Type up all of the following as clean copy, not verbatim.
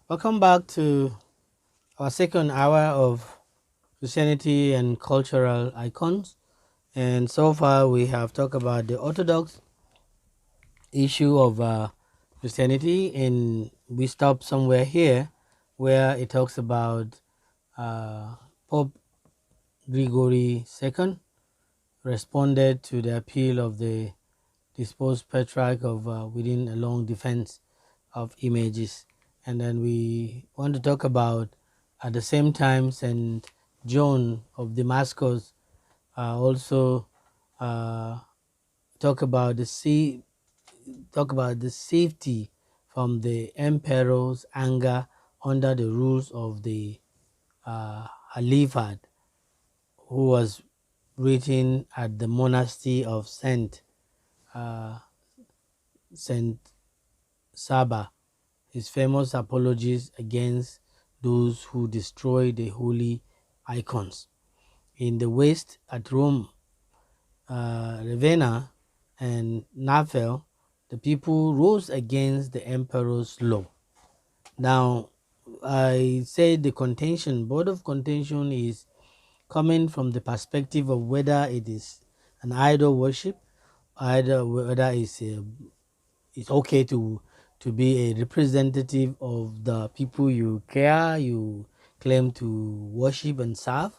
Welcome back to our second hour of Christianity and cultural icons. And so far, we have talked about the Orthodox issue of Christianity, and we stopped somewhere here where it talks about uh, Pope Gregory II responded to the appeal of the disposed patriarch of within a long defense of images. And then we want to talk about at the same time St. John of Damascus also uh, talk about talk about the safety from the emperor's anger under the rules of the Halifat, who was written at the monastery of Saint Saba. His famous apologies against those who destroy the holy icons. In the West, at Rome, Ravenna, and Naples, the people rose against the emperor's law. Now, I say the contention, board of contention is coming from the perspective of whether it is an idol worship, either whether it's okay to be a representative of the people you claim to worship and serve.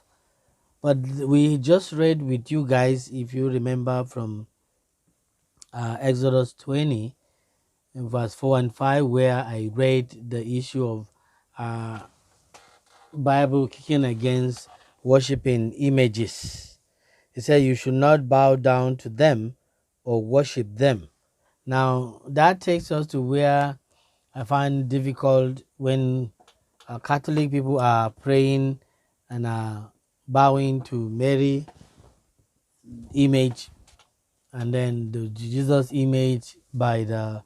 But we just read with you guys, if you remember, from Exodus 20 verse 4 and 5, where I read the issue of uh, Bible kicking against worshiping images. It said you should not bow down to them or worship them. Now that takes us to where I find difficult when Catholic people are praying and are bowing to Mary image, and then the Jesus image by the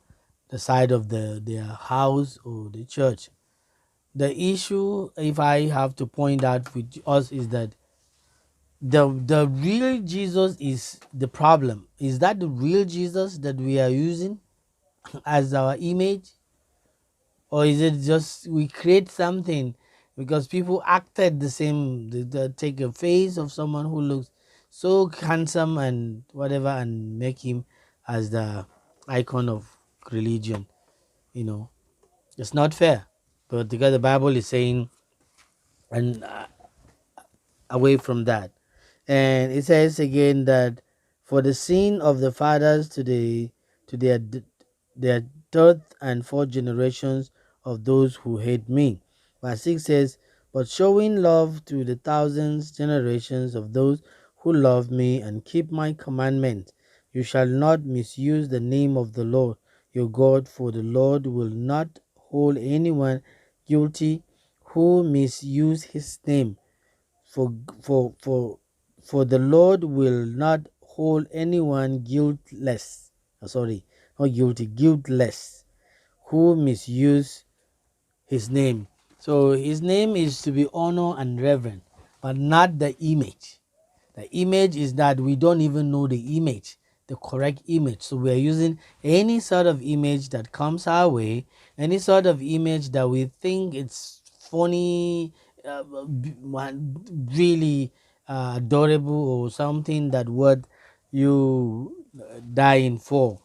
side of their house or the church. The issue, if I have to point out with us, is that the real Jesus is the problem. Is that the real Jesus that we are using as our image? Or is it just we create something because people acted the same? They take a face of someone who looks so handsome and whatever and make him as the icon of religion. You know, it's not fair. But because the Bible is saying, and away from that. And it says again that for the sin of the fathers to their third and fourth generations of those who hate me. Verse 6 says, but showing love to the thousands generations of those who love me and keep my commandments. You shall not misuse the name of the Lord your God, for the Lord will not hold anyone guilty who misuse his name. For for for for the Lord will not hold anyone guiltless. Sorry, not guilty, guiltless, who misuse his name. So his name is to be honored and reverent, but not the image. The image is that we don't even know the image, the correct image. So we are using any sort of image that comes our way, any sort of image that we think it's funny, really adorable, or something that worth you dying for.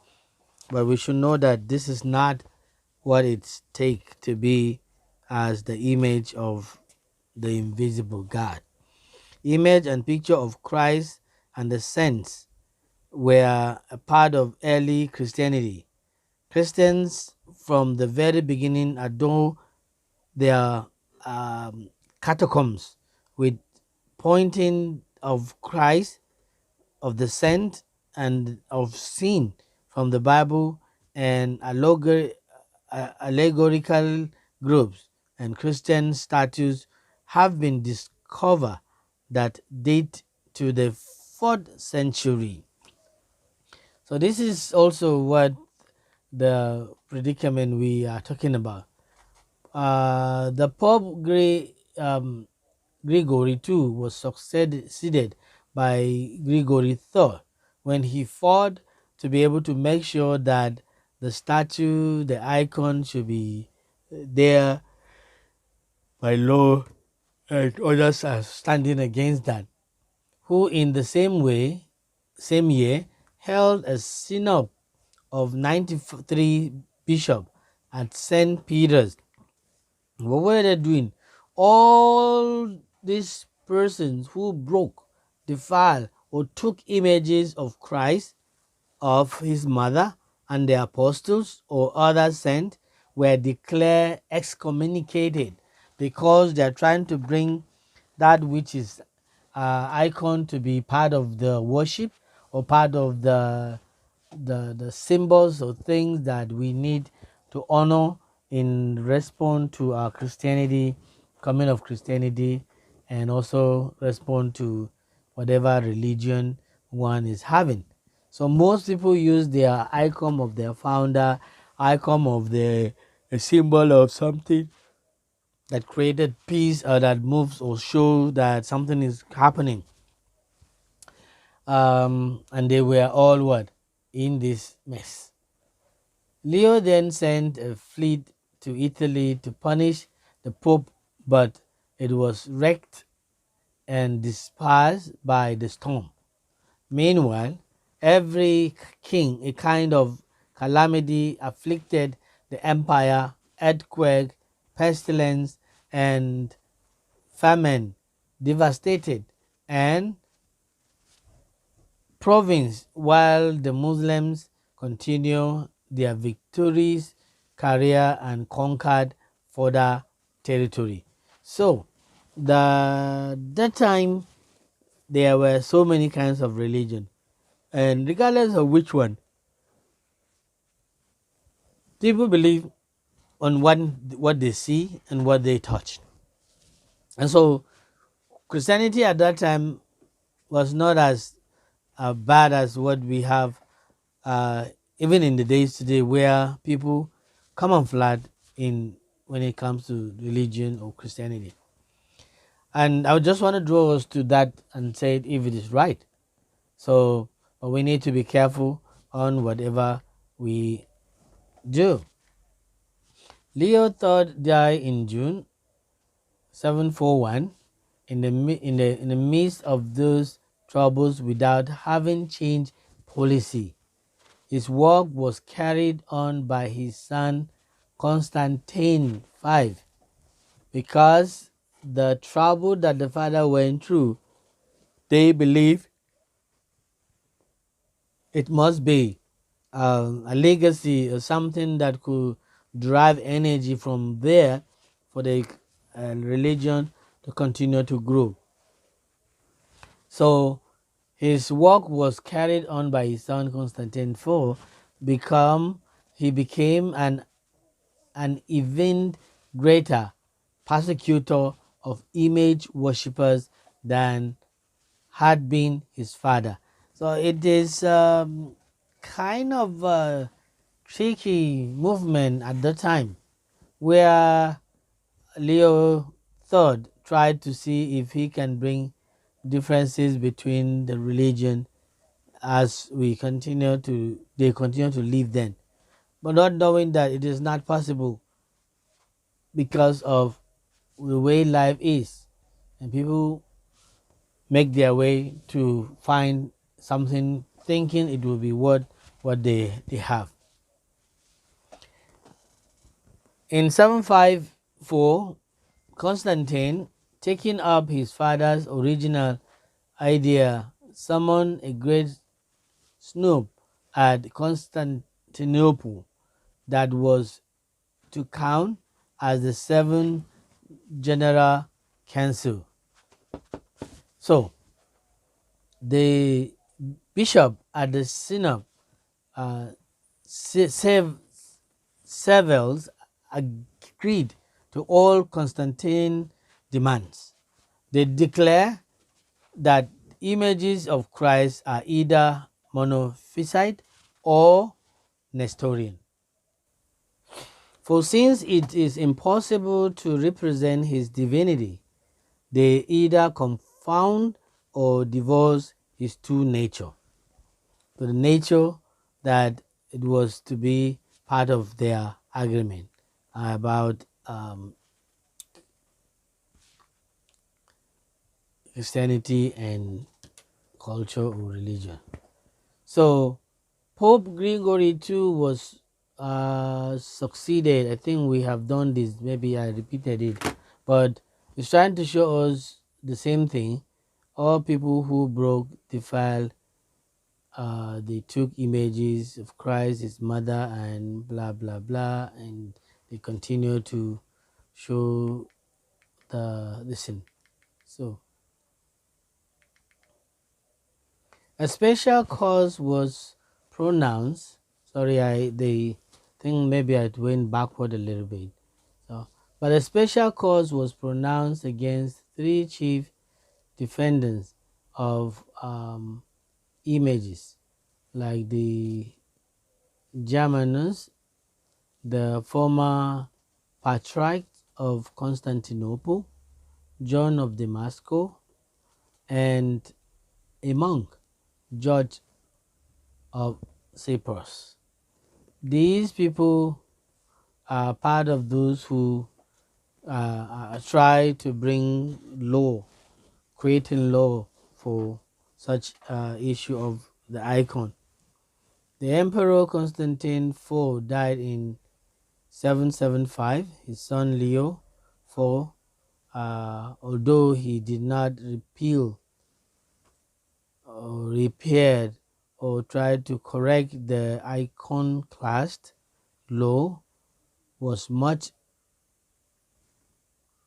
But we should know that this is not what it takes to be as the image of the invisible God. Image and picture of Christ and the saints were a part of early Christianity. Christians from the very beginning adore their catacombs with pointing of Christ, of the saint, and of sin from the Bible, and allegorical groups and Christian statues have been discovered that date to the 4th century. So this is also what the predicament we are talking about. The Pope Gregory II was succeeded by Gregory III when he fought to be able to make sure that the statue, the icon should be there by law, and others are standing against that, who in the same year, held a synod of 93 bishops at St. Peter's. What were they doing? All these persons who broke, defiled, or took images of Christ, of his mother, and the apostles or other saints were declared excommunicated, because they are trying to bring that which is icon to be part of the worship, or part of the symbols or things that we need to honor in response to our Christianity, coming of Christianity, and also respond to whatever religion one is having. So most people use their icon of their founder, icon of the a symbol of something that created peace, or that moves or show that something is happening. And they were all what? In this mess. Leo then sent a fleet to Italy to punish the Pope, but it was wrecked and dispersed by the storm. Meanwhile, every king, a kind of calamity afflicted the empire: earthquake, pestilence, and famine devastated and province, while the Muslims continue their victorious career and conquered further territory. So, that time there were so many kinds of religion, and regardless of which one, people believe on what they see and what they touch. And so, Christianity at that time was not as bad as what we have, uh, even in the days today, where people come and flood in when it comes to religion or Christianity. And I just want to draw us to that and say if it is right. So, but we need to be careful on whatever we do. Leo III died in June 741 in the midst of those troubles without having changed policy. His work was carried on by his son Constantine V, because the trouble that the father went through, they believe it must be a legacy or something that could derive energy from there for the religion to continue to grow. So his work was carried on by his son Constantine IV. He became an even greater persecutor of image worshippers than had been his father. So it is kind of a tricky movement at the time, where Leo III tried to see if he can bring differences between the religion as they continue to live then, but not knowing that it is not possible because of the way life is, and people make their way to find something thinking it will be what they have. In 754, Constantine, taking up his father's original idea, summoned a great synod at Constantinople that was to count as the Seventh General Council. So, the bishop at the synod, Sevels, agreed to all Constantine's demands. They declare that images of Christ are either monophysite or Nestorian. For since it is impossible to represent his divinity, they either confound or divorce his true nature. So the nature that it was to be part of their agreement about Christianity and culture or religion. So Pope Gregory II was succeeded. I think we have done this. Maybe I repeated it, but it's trying to show us the same thing. All people who broke, defiled, they took images of Christ, his mother, and blah blah blah, and they continue to show the sin. So a special cause was pronounced. Sorry, I they think maybe I went backward a little bit. So, but a special cause was pronounced against three chief defendants of images, like the Germanus, the former Patriarch of Constantinople, John of Damascus, and a monk, George of Cyprus. These people are part of those who try to bring law, creating law for such issue of the icon. The Emperor Constantine IV died in 775. His son Leo IV, although he did not repeal or repaired or tried to correct the iconoclast law, was much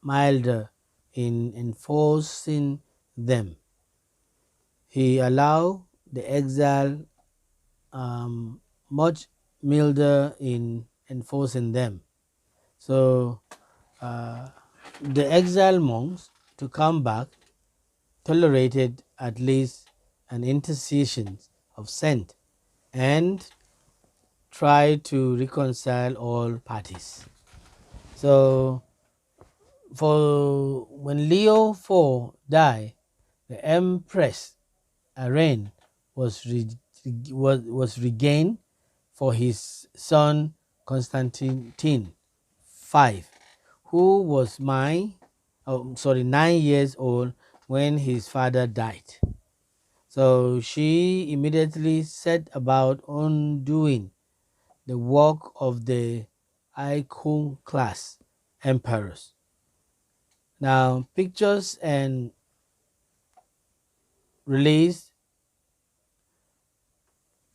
milder in enforcing them. He allowed the exile, much milder in enforcing them. So the exiled monks to come back tolerated at least an intercession of saint and tried to reconcile all parties. So for when Leo IV died, the Empress reign was regained for his son Constantine V, who was 9 years old when his father died. So she immediately set about undoing the work of the iconoclast emperors. Now, pictures and relics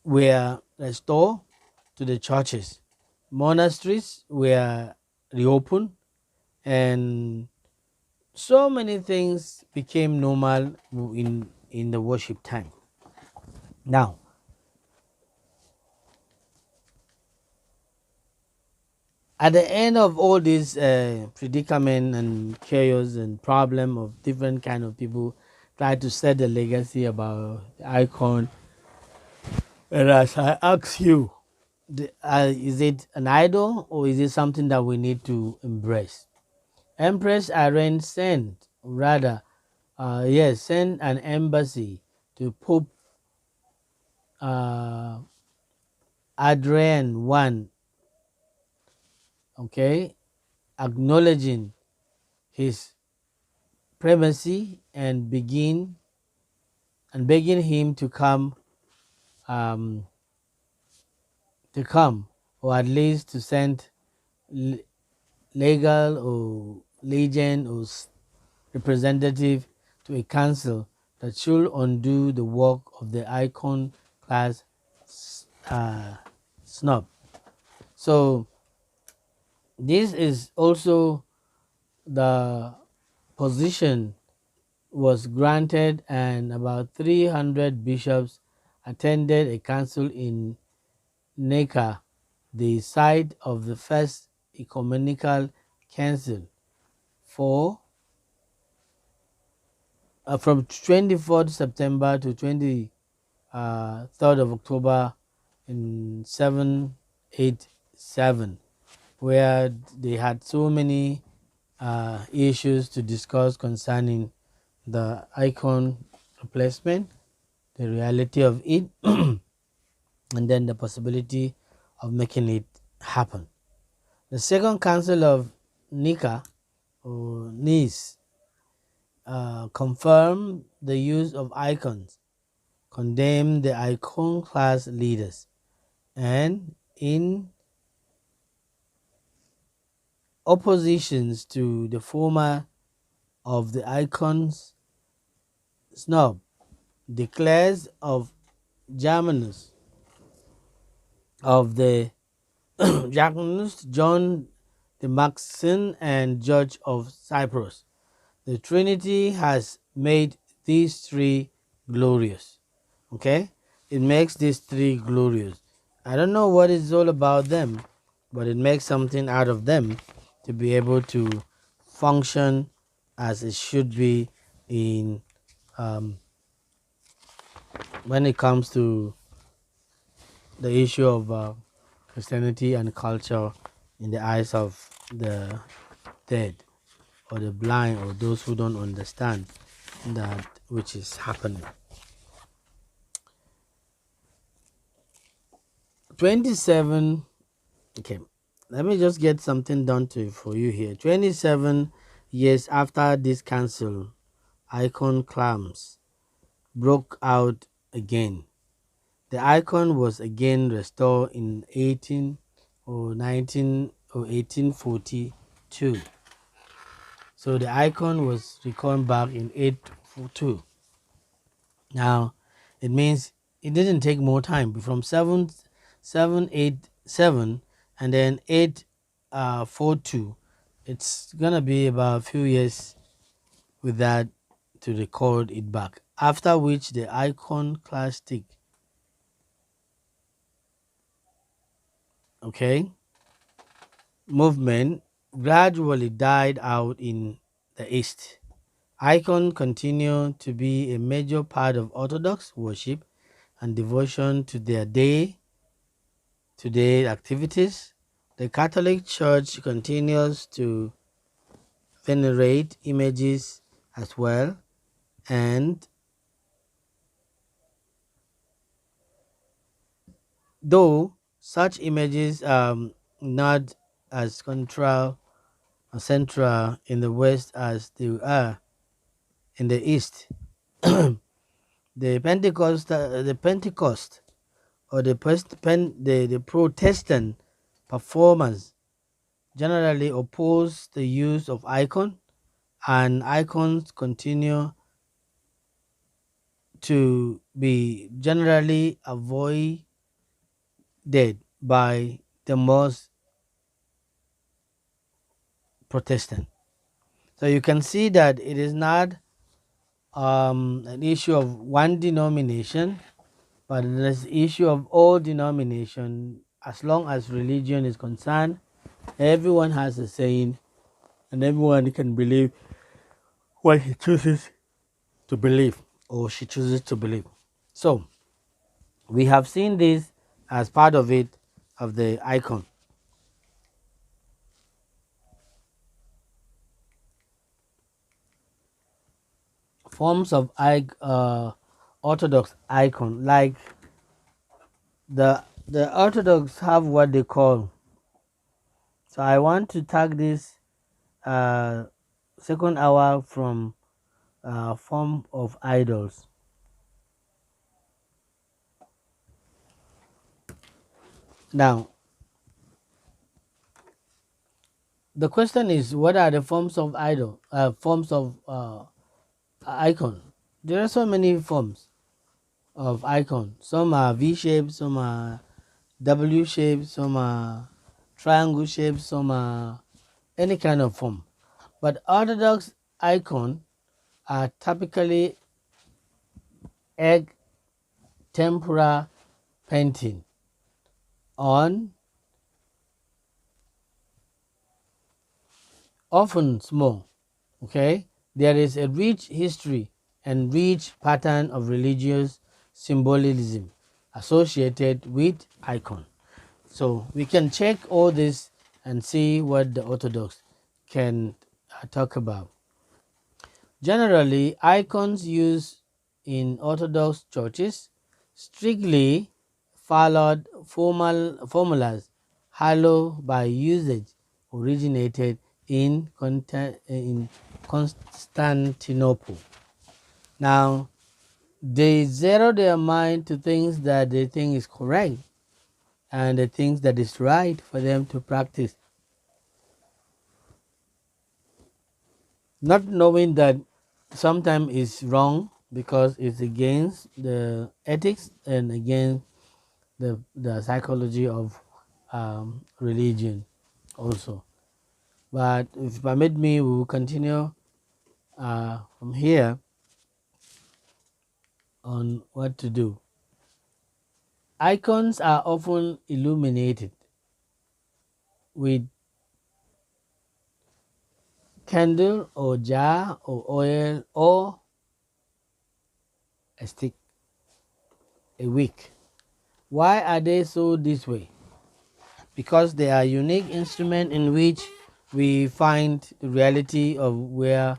were restored to the churches. Monasteries were reopened, and so many things became normal in the worship time. Now, at the end of all this predicament and chaos and problem of different kind of people try to set the legacy about the icon, and as I ask you, is it an idol or is it something that we need to embrace? Empress Irene sent an embassy to Pope uh, Adrian I, okay, acknowledging his primacy and begging him um, to come, or at least to send legal or legend or representative to a council that should undo the work of the icon class snob. So this is also the position was granted, and about 300 bishops attended a council in Neka, the site of the first ecumenical council for from 24th September to 23rd of October in 787, where they had so many issues to discuss concerning the icon replacement, the reality of it, and then the possibility of making it happen. The Second Council of Nika or Nice confirmed the use of icons, condemned the iconoclast leaders, and in oppositions to the former of the icons snob, declares of Germanus of the Jacobites, John the Maxine, and George of Cyprus. The Trinity has made these three glorious. Okay? It makes these three glorious. I don't know what it's all about them, but it makes something out of them to be able to function as it should be in um, when it comes to the issue of Christianity and culture in the eyes of the dead or the blind or those who don't understand that which is happening. 27. Okay, let me just get something done for you here. 27 years after this council, icon clams broke out again. The icon was again restored in 18 or 19 or 1842. So the icon was reckoned back in 842. Now, it means it didn't take more time. From 787 and then 842, it's gonna be about a few years with that to record it back. After which the iconoclastic, okay, movement gradually died out in the East. Icon continued to be a major part of Orthodox worship and devotion to their day-to-day activities. The Catholic Church continues to venerate images as well, and though such images are not as central in the West as they are in the East, the Pentecost or the Protestant performance generally oppose the use of icon, and icons continue to be generally avoided by the most Protestant. So you can see that it is not an issue of one denomination, but it is an issue of all denomination. As long as religion is concerned, everyone has a saying, and everyone can believe what he chooses to believe or she chooses to believe. So we have seen this as part of it, of the icon. Forms of Orthodox icon, like the Orthodox have what they call. So I want to tag this uh, second hour from form of idols. Now the question is, what are the forms of forms of icon? There are so many forms of icon. Some are V shaped, some are W shaped, some are triangle shaped, some are any kind of form. But Orthodox icon are typically egg tempera painting on, often small. Okay, there is a rich history and rich pattern of religious symbolism associated with icon. So we can check all this and see what the Orthodox can talk about. Generally, icons used in Orthodox churches strictly followed formulas hallowed by usage originated in Constantinople. Now, they zero their mind to things that they think is correct and the things that is right for them to practice, not knowing that sometimes it's wrong because it's against the ethics and against the psychology of religion also. But if you permit me, we will continue from here on what to do. Icons are often illuminated with candle or jar or oil or a stick, a wick. Why are they so this way? Because they are unique instrument in which we find the reality of where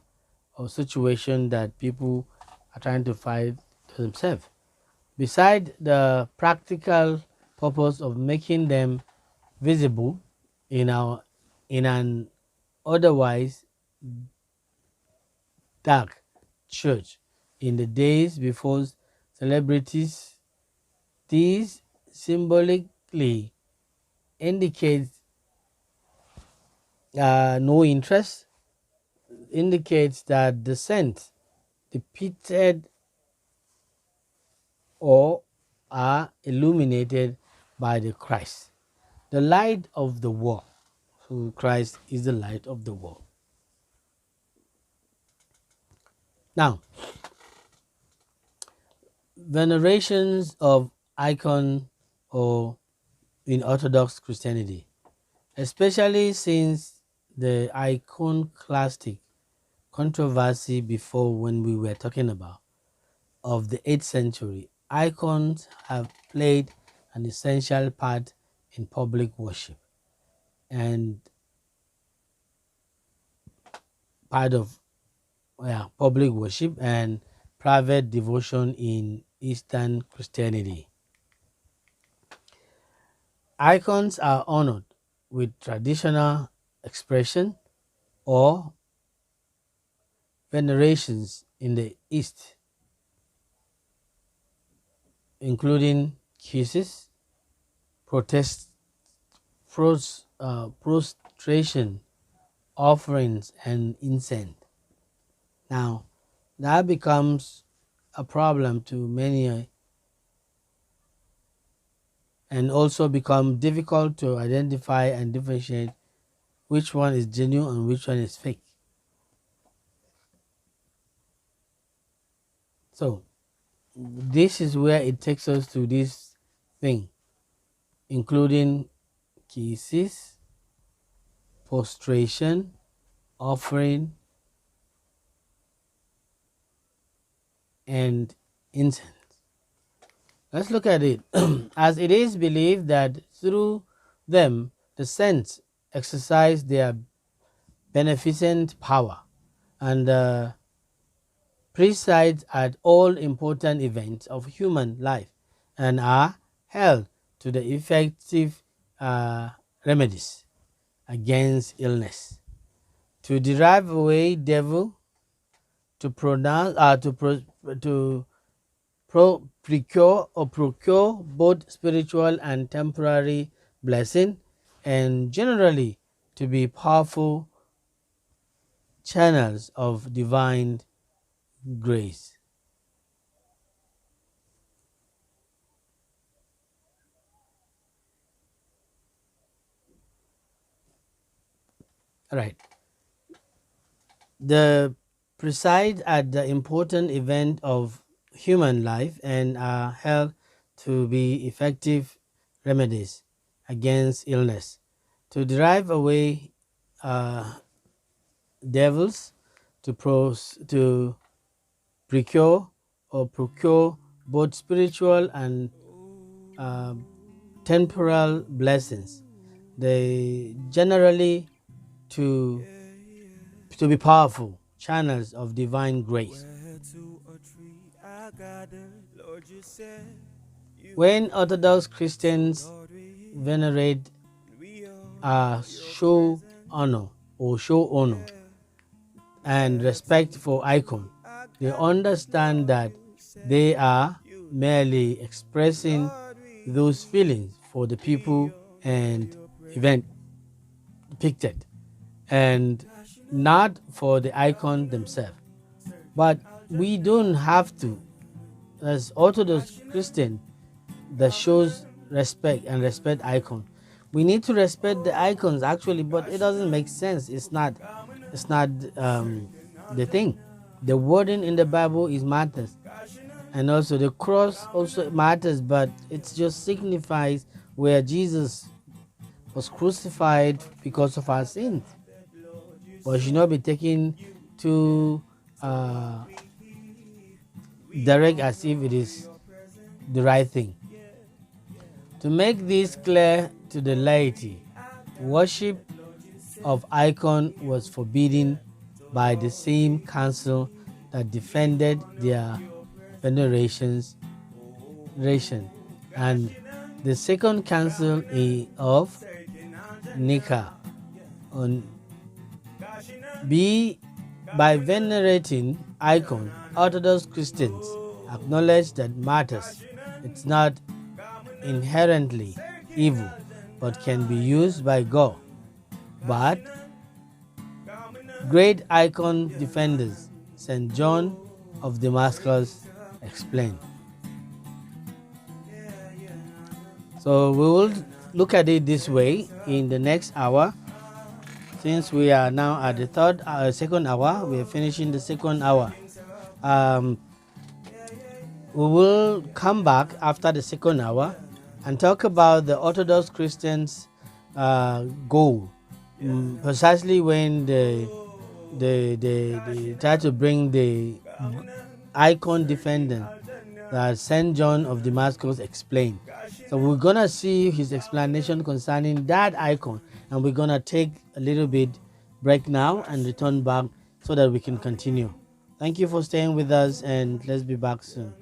or situation that people are trying to fight to themselves. Beside the practical purpose of making them visible in an otherwise dark church in the days before celebrities, these symbolically indicate no interest, indicates that the saints depicted or are illuminated by the Christ, the light of the world. So Christ is the light of the world. Now, venerations of icon or in Orthodox Christianity, especially since the iconoclastic controversy before when we were talking about of the 8th century, icons have played an essential part in public worship and part of public worship and private devotion in Eastern Christianity. Icons are honored with traditional expression or venerations in the East, including kisses, prostration, offerings, and incense. Now, that becomes a problem to many and also become difficult to identify and differentiate which one is genuine and which one is fake. So, this is where it takes us to this thing, including kisses, prostration, offering, and incense. Let's look at it. As it is believed that through them the saints exercise their beneficent power and preside at all important events of human life and are held to the effective remedies against illness, to drive away devil, to pronounce to procure both spiritual and temporary blessing, and generally to be powerful channels of divine grace. All right. The preside at the important event of human life and are held to be effective remedies against illness, to drive away devils, to procure both spiritual and uh, temporal blessings. They generally to be powerful channels of divine grace. When Orthodox Christians venerate show honor or show honor and respect for icon. They understand that they are merely expressing those feelings for the people and event depicted, and not for the icon themselves. But we don't have to, as Orthodox Christian, that shows respect and respect icon. We need to respect the icons actually, but it doesn't make sense. It's not the thing. The wording in the Bible is matters, and also the cross also matters, but it just signifies where Jesus was crucified because of our sins. But should not be taken too direct as if it is the right thing. To make this clear to the laity, worship of icon was forbidden by the same council that defended their venerations, and the second council of Nika on B. By venerating icon, Orthodox Christians acknowledge that matters. It's not inherently evil, but can be used by God. But great icon defenders, St. John of Damascus, explained. So we will look at it this way in the next hour. Since we are now at the second hour, we are finishing the second hour. We will come back after the second hour and talk about the Orthodox Christians' goal, precisely when they try to bring the icon defendant that St. John of Damascus explained. So we're gonna see his explanation concerning that icon, and we're gonna take a little bit break now and return back so that we can continue. Thank you for staying with us, and let's be back soon.